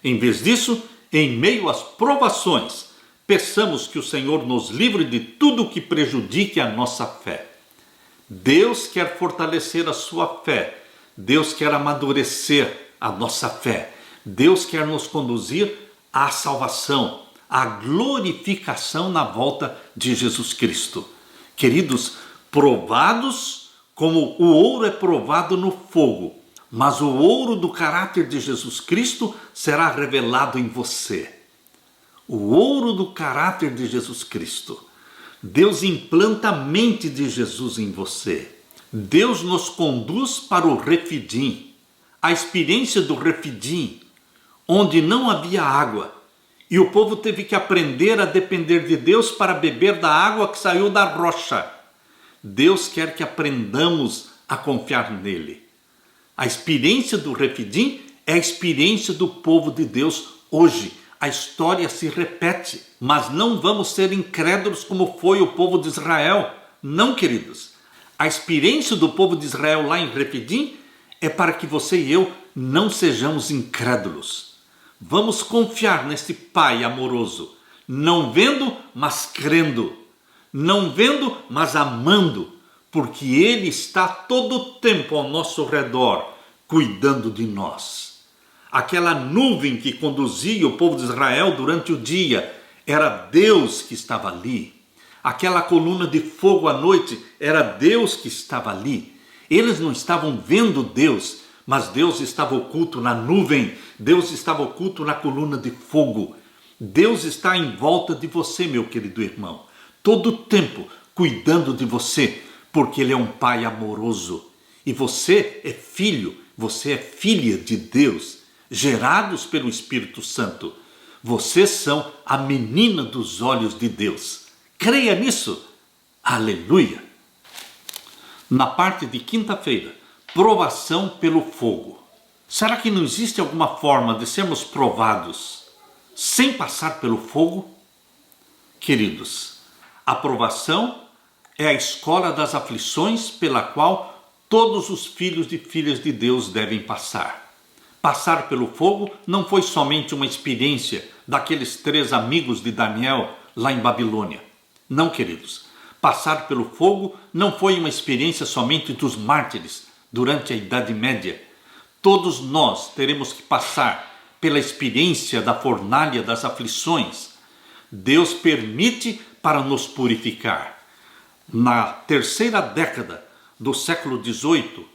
Em vez disso, em meio às provações, peçamos que o Senhor nos livre de tudo que prejudique a nossa fé. Deus quer fortalecer a sua fé. Deus quer amadurecer a nossa fé. Deus quer nos conduzir à salvação, à glorificação na volta de Jesus Cristo. Queridos, provados como o ouro é provado no fogo, mas o ouro do caráter de Jesus Cristo será revelado em você. O ouro do caráter de Jesus Cristo. Deus implanta a mente de Jesus em você. Deus nos conduz para o Refidim, a experiência do Refidim, onde não havia água, e o povo teve que aprender a depender de Deus para beber da água que saiu da rocha. Deus quer que aprendamos a confiar nele. A experiência do Refidim é a experiência do povo de Deus hoje. A história se repete, mas não vamos ser incrédulos como foi o povo de Israel. Não, queridos. A experiência do povo de Israel lá em Refidim é para que você e eu não sejamos incrédulos. Vamos confiar nesse Pai amoroso, não vendo, mas crendo. Não vendo, mas amando, porque Ele está todo o tempo ao nosso redor, cuidando de nós. Aquela nuvem que conduzia o povo de Israel durante o dia, era Deus que estava ali. aquela coluna de fogo à noite, era Deus que estava ali. Eles não estavam vendo Deus, mas Deus estava oculto na nuvem, Deus estava oculto na coluna de fogo. Deus está em volta de você, meu querido irmão, todo o tempo cuidando de você, porque Ele é um Pai amoroso. E você é filho, você é filha de Deus, gerados pelo Espírito Santo. Vocês são a menina dos olhos de Deus. Creia nisso. Aleluia. Na parte de quinta-feira, provação pelo fogo. Será que não existe alguma forma de sermos provados sem passar pelo fogo? Queridos, a provação é a escola das aflições pela qual todos os filhos e filhas de Deus devem passar. Passar pelo fogo não foi somente uma experiência daqueles 3 amigos de Daniel lá em Babilônia. Não, queridos. Passar pelo fogo não foi uma experiência somente dos mártires durante a Idade Média. Todos nós teremos que passar pela experiência da fornalha das aflições. Deus permite para nos purificar. Na terceira década do século XVIII,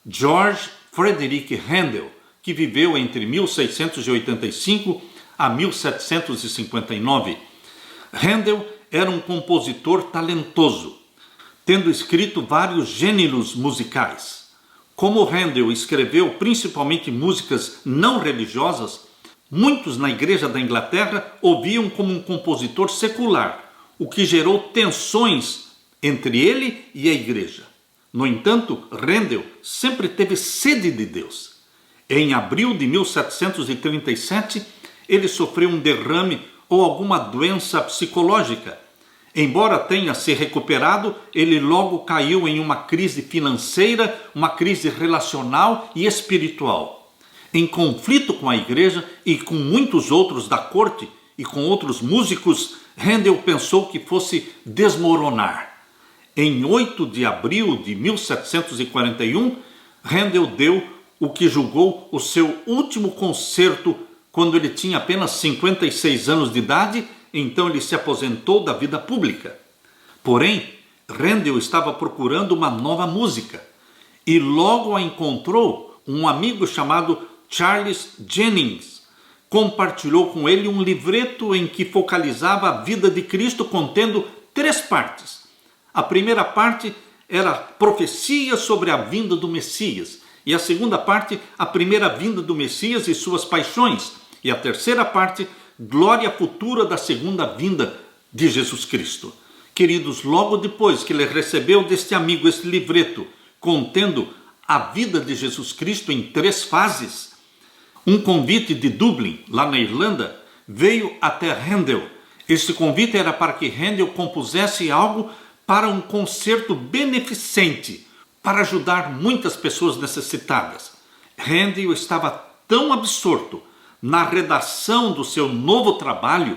George Frederick Handel, que viveu entre 1685 a 1759, Handel era um compositor talentoso, tendo escrito vários gêneros musicais. Como Handel escreveu principalmente músicas não religiosas, muitos na Igreja da Inglaterra o viam como um compositor secular, o que gerou tensões entre ele e a Igreja. No entanto, Handel sempre teve sede de Deus. Em abril de 1737, ele sofreu um derrame ou alguma doença psicológica. Embora tenha se recuperado, ele logo caiu em uma crise financeira, uma crise relacional e espiritual. Em conflito com a igreja e com muitos outros da corte e com outros músicos, Handel pensou que fosse desmoronar. Em 8 de abril de 1741, Handel deu o que julgou o seu último concerto quando ele tinha apenas 56 anos de idade. Então ele se aposentou da vida pública. Porém, Handel estava procurando uma nova música e logo a encontrou. Um amigo chamado Charles Jennings compartilhou com ele um livreto em que focalizava a vida de Cristo, contendo 3 partes. A primeira parte era profecia sobre a vinda do Messias, e a segunda parte, a primeira vinda do Messias e suas paixões, e a terceira parte, glória futura da segunda vinda de Jesus Cristo. Queridos, logo depois que ele recebeu deste amigo este livreto, contendo a vida de Jesus Cristo em 3 fases, um convite de Dublin, lá na Irlanda, veio até Handel. Este convite era para que Handel compusesse algo para um concerto beneficente, para ajudar muitas pessoas necessitadas. Handel estava tão absorto na redação do seu novo trabalho,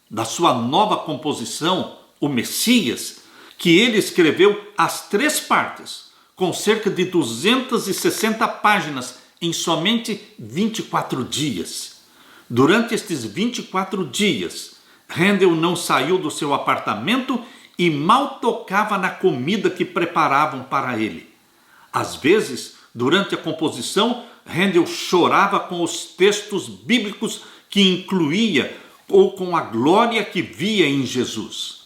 da sua nova composição, o Messias, que ele escreveu as 3 partes, com cerca de 260 páginas, em somente 24 dias. Durante estes 24 dias, Handel não saiu do seu apartamento e mal tocava na comida que preparavam para ele. Às vezes, durante a composição, Handel chorava com os textos bíblicos que incluía ou com a glória que via em Jesus.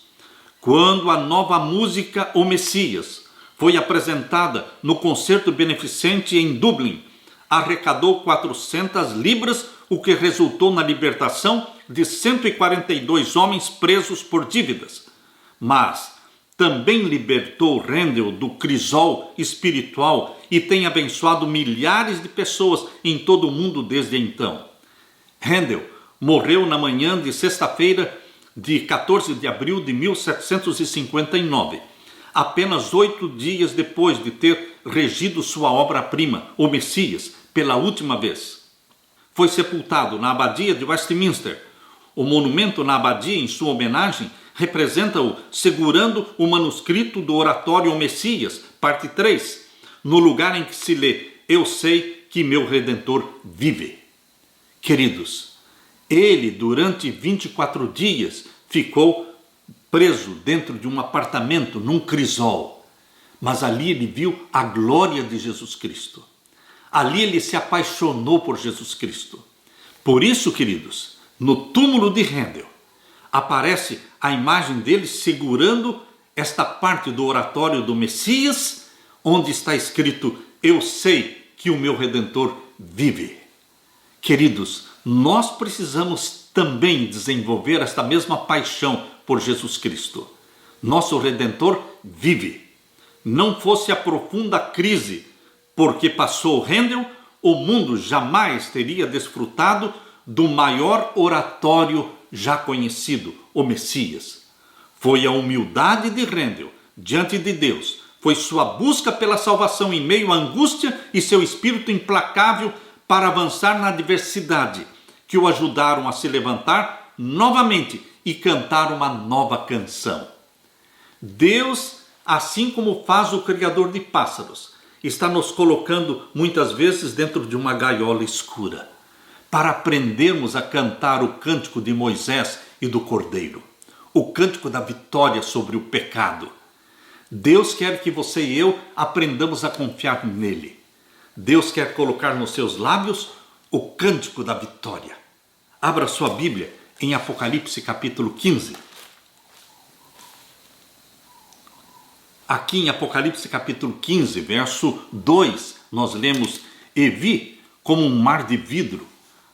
Quando a nova música O Messias foi apresentada no concerto beneficente em Dublin, arrecadou 400 libras, o que resultou na libertação de 142 homens presos por dívidas. Mas também libertou Handel do crisol espiritual e tem abençoado milhares de pessoas em todo o mundo desde então. Handel morreu na manhã de sexta-feira, de 14 de abril de 1759, apenas 8 dias depois de ter regido sua obra-prima, O Messias, pela última vez. Foi sepultado na abadia de Westminster. O monumento na abadia, em sua homenagem, representa-o segurando o manuscrito do oratório O Messias, parte 3, no lugar em que se lê: Eu sei que meu Redentor vive. Queridos, ele durante 24 dias ficou preso dentro de um apartamento, num crisol. Mas ali ele viu a glória de Jesus Cristo. Ali ele se apaixonou por Jesus Cristo. Por isso, queridos, no túmulo de Handel, aparece a imagem dele segurando esta parte do oratório do Messias, onde está escrito: eu sei que o meu Redentor vive. Queridos, nós precisamos também desenvolver esta mesma paixão por Jesus Cristo. Nosso Redentor vive. Não fosse a profunda crise porque passou Handel, o mundo jamais teria desfrutado do maior oratório já conhecido, o Messias. Foi a humildade de Handel diante de Deus, foi sua busca pela salvação em meio à angústia e seu espírito implacável para avançar na adversidade, que o ajudaram a se levantar novamente e cantar uma nova canção. Deus, assim como faz o Criador de pássaros, está nos colocando muitas vezes dentro de uma gaiola escura, para aprendermos a cantar o cântico de Moisés e do Cordeiro, o cântico da vitória sobre o pecado. Deus quer que você e eu aprendamos a confiar nele. Deus quer colocar nos seus lábios o cântico da vitória. Abra sua Bíblia em Apocalipse capítulo 15. Aqui em Apocalipse capítulo 15, verso 2, nós lemos: e vi como um mar de vidro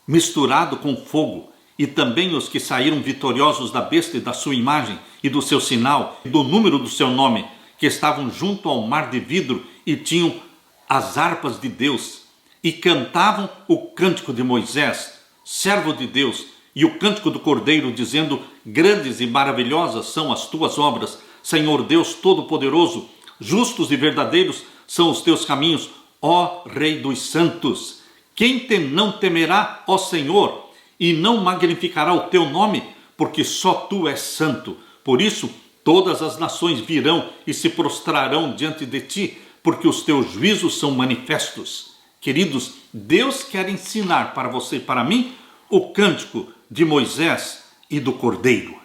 misturado com fogo, e também os que saíram vitoriosos da besta e da sua imagem e do seu sinal e do número do seu nome, que estavam junto ao mar de vidro e tinham as harpas de Deus e cantavam o cântico de Moisés, servo de Deus, e o cântico do Cordeiro, dizendo: grandes e maravilhosas são as tuas obras, Senhor Deus Todo-Poderoso, justos e verdadeiros são os teus caminhos, ó Rei dos santos. Quem não temerá, ó Senhor, e não magnificará o teu nome, porque só tu és santo. Por isso todas as nações virão e se prostrarão diante de ti, porque os teus juízos são manifestos. Queridos, Deus quer ensinar para você e para mim o cântico de Moisés e do Cordeiro.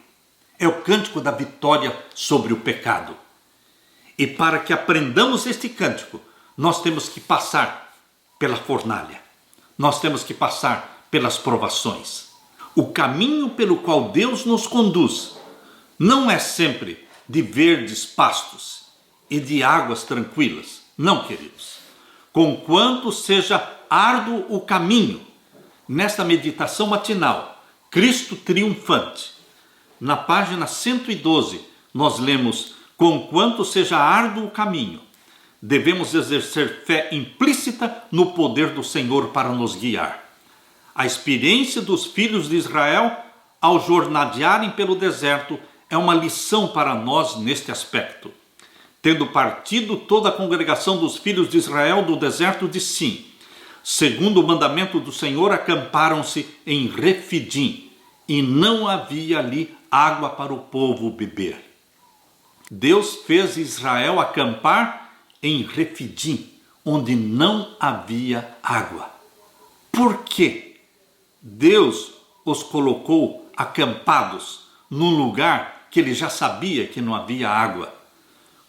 É o cântico da vitória sobre o pecado. E para que aprendamos este cântico, nós temos que passar pela fornalha. Nós temos que passar pelas provações. O caminho pelo qual Deus nos conduz não é sempre de verdes pastos e de águas tranquilas. Não, queridos. Conquanto seja árduo o caminho, nesta meditação matinal, Cristo triunfante, na página 112, nós lemos: conquanto seja árduo o caminho, devemos exercer fé implícita no poder do Senhor para nos guiar. A experiência dos filhos de Israel ao jornadearem pelo deserto é uma lição para nós neste aspecto. Tendo partido toda a congregação dos filhos de Israel do deserto de Sim, segundo o mandamento do Senhor, acamparam-se em Refidim, e não havia ali água para o povo beber. Deus fez Israel acampar em Refidim, onde não havia água. Por quê? Deus os colocou acampados num lugar que ele já sabia que não havia água.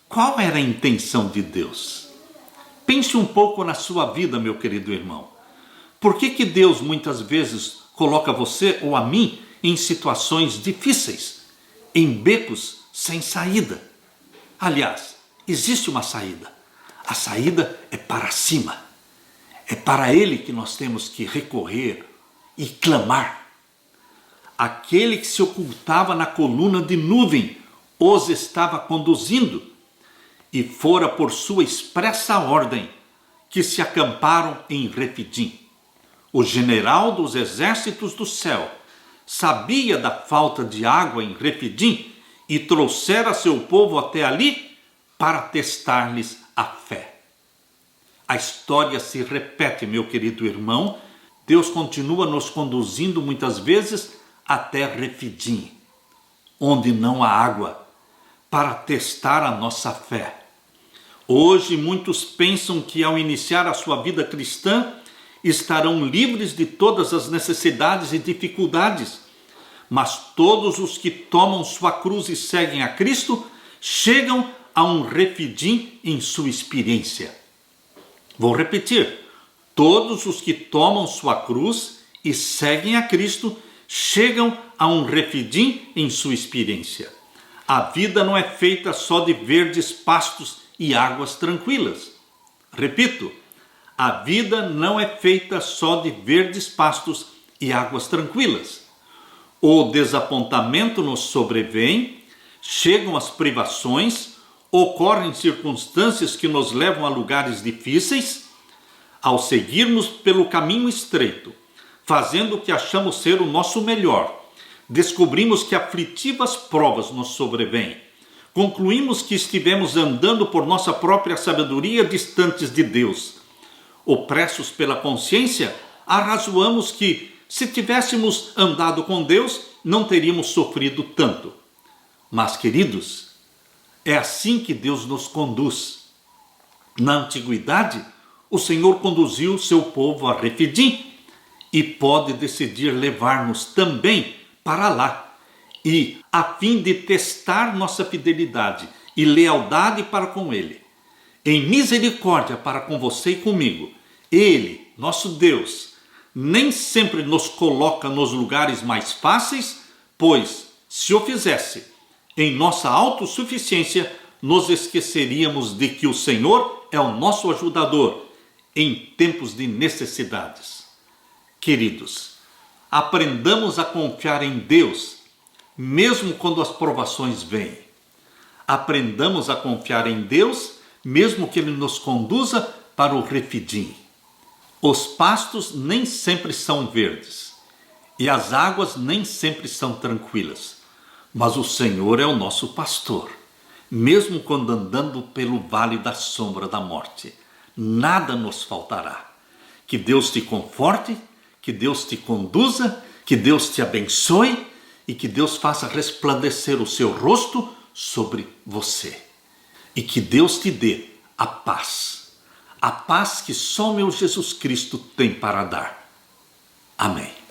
Qual era a intenção de Deus? Pense um pouco na sua vida, meu querido irmão. Por que Deus muitas vezes coloca você ou a mim em situações difíceis, em becos sem saída? Aliás, existe uma saída. A saída é para cima. É para Ele que nós temos que recorrer e clamar. Aquele que se ocultava na coluna de nuvem os estava conduzindo, e fora por sua expressa ordem que se acamparam em Refidim. O general dos exércitos do céu sabia da falta de água em Refidim e trouxera seu povo até ali para testar-lhes a fé. A história se repete, meu querido irmão. Deus continua nos conduzindo muitas vezes até Refidim, onde não há água, para testar a nossa fé. Hoje muitos pensam que ao iniciar a sua vida cristã estarão livres de todas as necessidades e dificuldades, mas todos os que tomam sua cruz e seguem a Cristo chegam a um refidim em sua experiência. Vou repetir: todos os que tomam sua cruz e seguem a Cristo chegam a um refidim em sua experiência. A vida não é feita só de verdes pastos e águas tranquilas. Repito, a vida não é feita só de verdes pastos e águas tranquilas. O desapontamento nos sobrevém, chegam as privações, ocorrem circunstâncias que nos levam a lugares difíceis. Ao seguirmos pelo caminho estreito, fazendo o que achamos ser o nosso melhor, descobrimos que aflitivas provas nos sobrevêm. Concluímos que estivemos andando por nossa própria sabedoria distantes de Deus. Opressos pela consciência, arrazoamos que, se tivéssemos andado com Deus, não teríamos sofrido tanto. Mas, queridos, é assim que Deus nos conduz. Na antiguidade, o Senhor conduziu seu povo a Refidim e pode decidir levar-nos também para lá, e a fim de testar nossa fidelidade e lealdade para com Ele. Em misericórdia para com você e comigo, Ele, nosso Deus, nem sempre nos coloca nos lugares mais fáceis, pois, se o fizesse, em nossa autossuficiência, nos esqueceríamos de que o Senhor é o nosso ajudador em tempos de necessidades. Queridos, aprendamos a confiar em Deus, mesmo quando as provações vêm. Aprendamos a confiar em Deus, mesmo que Ele nos conduza para o Refidim. Os pastos nem sempre são verdes, e as águas nem sempre são tranquilas, mas o Senhor é o nosso pastor, mesmo quando andando pelo vale da sombra da morte. Nada nos faltará. Que Deus te conforte, que Deus te conduza, que Deus te abençoe e que Deus faça resplandecer o seu rosto sobre você. E que Deus te dê a paz que só meu Jesus Cristo tem para dar. Amém.